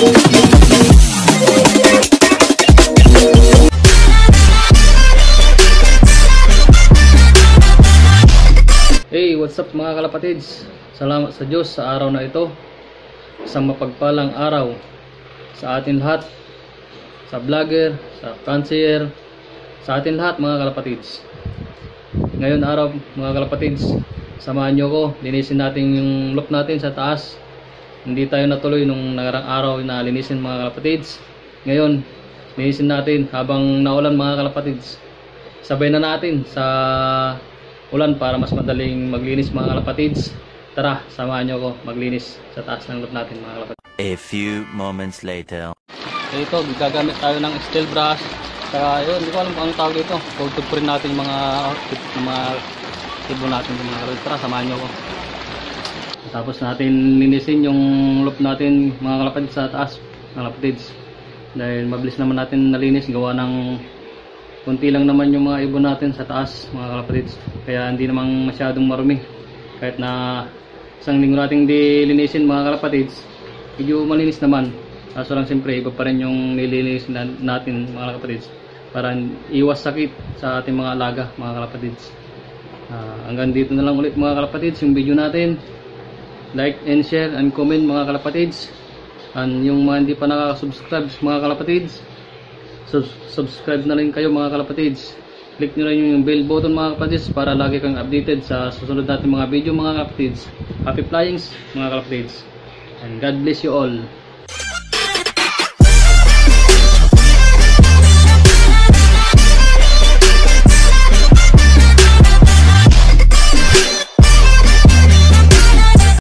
Hey, what's up mga kalapatids? Salamat sa Diyos sa araw na ito. Isang mapagpalang araw sa atin lahat, sa vlogger, sa cancer, sa atin lahat mga kalapatids. Ngayon araw mga kalapatids, samahan nyo ko, linisin natin yung loop natin sa taas. Hindi tayo natuloy nung nagarang araw na linisin mga kalapatids. Ngayon, linisin natin habang naulan mga kalapatids. Sabay na natin sa ulan para mas madaling maglinis mga kalapatids. Tara, samahan nyo ako maglinis sa taas ng loop natin mga kalapatids. A few moments later. Ito, gagamit tayo ng steel brush. Kaya yun, hindi ko alam kung anong tawag dito. Tugtugpurin natin yung mga tibo natin mga kalapatids. Tara, samahan nyo ako. Tapos natin linisin yung loop natin mga kalapatids sa taas mga kalapatids. Dahil mabilis naman natin nalinis, gawa ng kunti lang naman yung mga ibon natin sa taas mga kalapatids, kaya hindi naman masyadong marumi. Kahit na isang linggo nating dilinisin mga kalapatids, medyo malinis naman. Kaso lang siyempre iba pa rin yung nililinis natin mga kalapatids para iwas sakit sa ating mga alaga mga kalapatids. Hanggang dito na lang ulit mga kalapatids yung video natin. Like and share and comment mga kalapatids. And yung mga hindi pa nakaka-subscribe mga kalapatids, subscribe na rin kayo mga kalapatids. Click nyo rin yung bell button mga kalapatids para lagi kang updated sa susunod natin mga video mga kalapatids. Happy flyings mga kalapatids, and God bless you all.